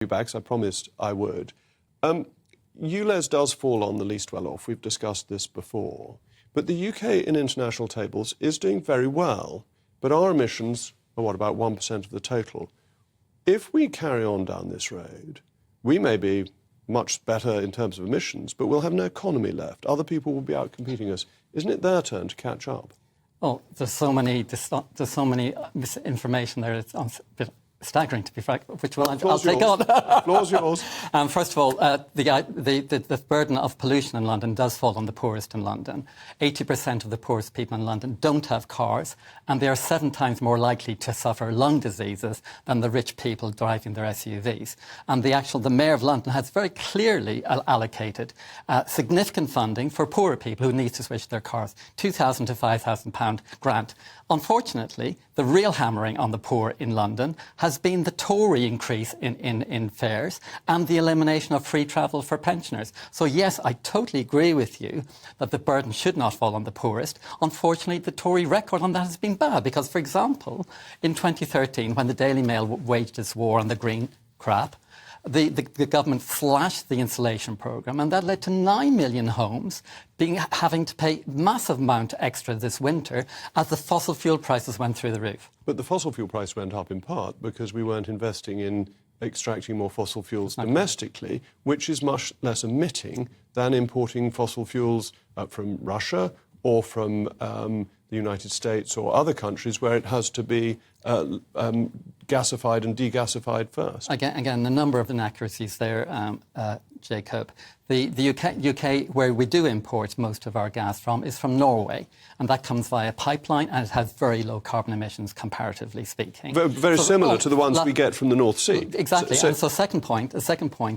back, 'cause I promised I would. Ulez does fall on the least well off. We've discussed this before. But the UK in international tables is doing very well. But our emissions are, what, about 1% of the total. If we carry on down this road, we may be much better in terms of emissions, but we'll have no economy left. Other people will be out competing us. Isn't it their turn to catch up? Oh, there's so many misinformation there. It's a bit staggering, to be frank, which I'll take on. The floor's yours. First of all, the burden of pollution in London does fall on the poorest in London. 80% of the poorest people in London don't have cars, and they are 7 times more likely to suffer lung diseases than the rich people driving their SUVs. And the Mayor of London has very clearly allocated significant funding for poorer people who need to switch their cars, £2,000 to £5,000 grant. Unfortunately, the real hammering on the poor in London has been the Tory increase in fares and the elimination of free travel for pensioners. So yes, I totally agree with you that the burden should not fall on the poorest. Unfortunately, the Tory record on that has been bad because, for example, in 2013, when the Daily Mail waged its war on the green crap, the government slashed the insulation programme, and that led to 9 million homes having to pay massive amount extra this winter as the fossil fuel prices went through the roof. But the fossil fuel price went up in part because we weren't investing in extracting more fossil fuels domestically, which is much less emitting than importing fossil fuels from Russia or from the United States or other countries where it has to be gasified and degasified first. Again, a number of inaccuracies there, Jacob. The UK, where we do import most of our gas from, is from Norway, and that comes via pipeline, and it has very low carbon emissions, comparatively speaking. Very similar to the ones we get from the North Sea. Exactly. The second point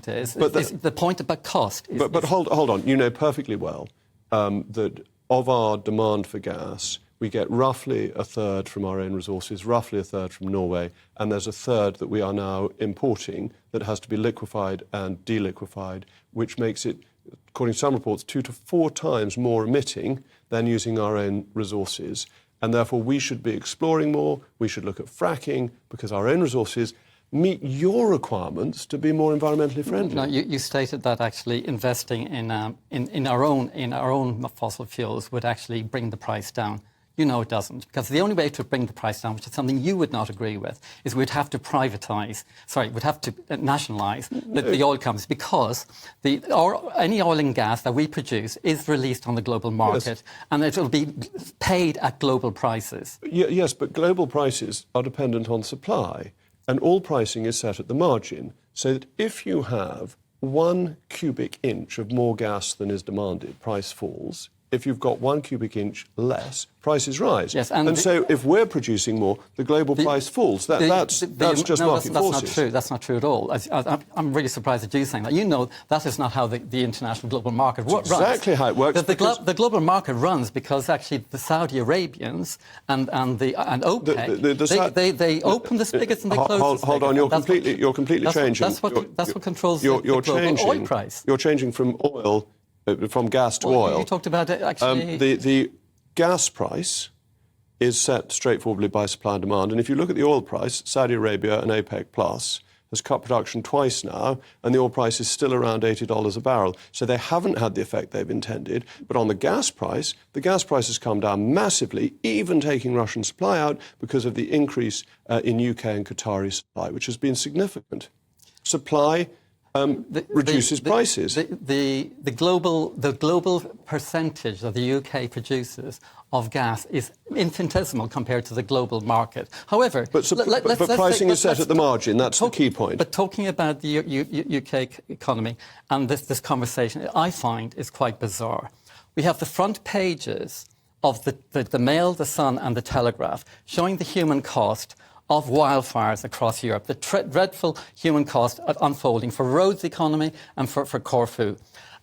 is the point about cost. But hold on. You know perfectly well that of our demand for gas, we get roughly a third from our own resources, roughly a third from Norway, and there's a third that we are now importing that has to be liquefied and deliquefied, which makes it, according to some reports, 2 to 4 times more emitting than using our own resources. And therefore, we should be exploring more. We should look at fracking because our own resources meet your requirements to be more environmentally friendly. No, you stated that actually investing in our own fossil fuels would actually bring the price down. You know it doesn't, because the only way to bring the price down, which is something you would not agree with, is we'd have to nationalise the oil companies, because any oil and gas that we produce is released on the global market, yes, and it will be paid at global prices. Yes, but global prices are dependent on supply, and all pricing is set at the margin, so that if you have 1 cubic inch of more gas than is demanded, price falls. If you've got 1 cubic inch less, prices rise. Yes, so if we're producing more, the global price falls. That's just market forces. Not true. That's not true at all. I'm really surprised at you saying that. You know that is not how the international global market runs. Exactly how it works. The global market runs because actually the Saudi Arabians and OPEC, they open the spigots and they close the spigots. Hold on, you're completely changing. That's what controls the global oil price. You're changing from oil. From gas to oil. You talked about it, actually. The gas price is set straightforwardly by supply and demand. And if you look at the oil price, Saudi Arabia and OPEC Plus has cut production twice now, and the oil price is still around $80 a barrel. So they haven't had the effect they've intended. But on the gas price has come down massively, even taking Russian supply out because of the increase in UK and Qatari supply, which has been significant. Supply reduces prices. The global percentage that the UK produces of gas is infinitesimal compared to the global market. However, but pricing is set at the margin. That's the key point. But talking about the UK economy and this conversation, I find is quite bizarre. We have the front pages of the Mail, the Sun, and the Telegraph showing the human cost of wildfires across Europe, the dreadful human cost unfolding for Rhodes' economy and for Corfu.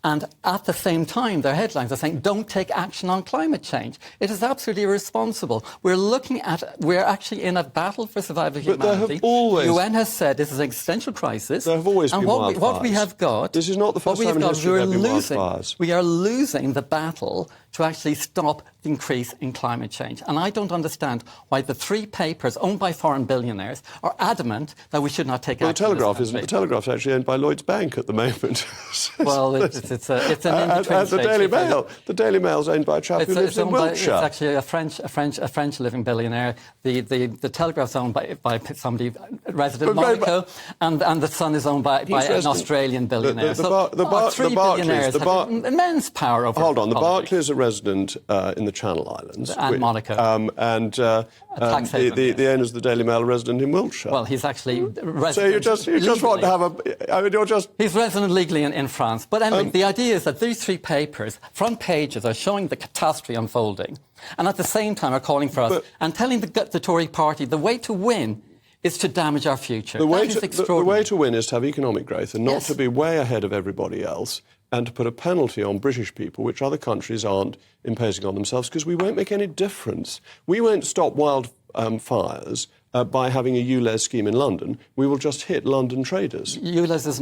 And at the same time, their headlines are saying, don't take action on climate change. It is absolutely irresponsible. We're actually in a battle for survival of humanity. The UN has said this is an existential crisis. There have always been wildfires. What we have got... This is not the first time in history there have been wildfires. We are losing the battle to actually stop the increase in climate change. And I don't understand why the 3 papers owned by foreign billionaires are adamant that we should not take action. The Telegraph isn't. The Telegraph's actually owned by Lloyds Bank at the moment. Well, it's an in-between and stage. the Daily Mail's owned by a chap who lives in Wiltshire. It's actually a French living billionaire. The Telegraph's owned by somebody resident in Monaco, and the Sun is owned by an Australian billionaire. Three billionaires have immense power over. Hold on, the politics. Barclays are resident in the Channel Islands and Monaco, the owners of the Daily Mail are resident in Wiltshire. Well, he's actually resident. So you just want to have a. I mean, you're just. He's resident legally in France. But anyway, the idea is that these 3 papers, front pages, are showing the catastrophe unfolding, and at the same time are calling for us and telling the Tory party the way to win is to damage our future. The way to win is to have economic growth and not to be way ahead of everybody else, and to put a penalty on British people, which other countries aren't imposing on themselves, because we won't make any difference. We won't stop wildfires by having a Ulez scheme in London. We will just hit London traders. Ulez is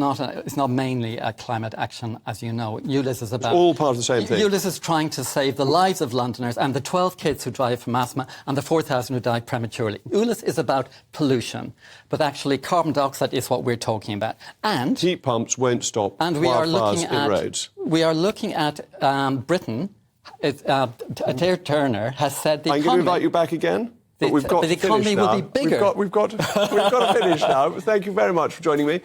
not mainly a climate action, as you know. Ulez is about... It's all part of the same thing. Ulez is trying to save the lives of Londoners and the 12 kids who died from asthma and the 4,000 who died prematurely. Ulez is about pollution, but actually carbon dioxide is what we're talking about. And heat pumps won't stop wildfires in roads. We are looking at Britain. Adair Turner has said the I'm going to invite you back again. But we've got the economy will be bigger. We've got to finish now. Thank you very much for joining me.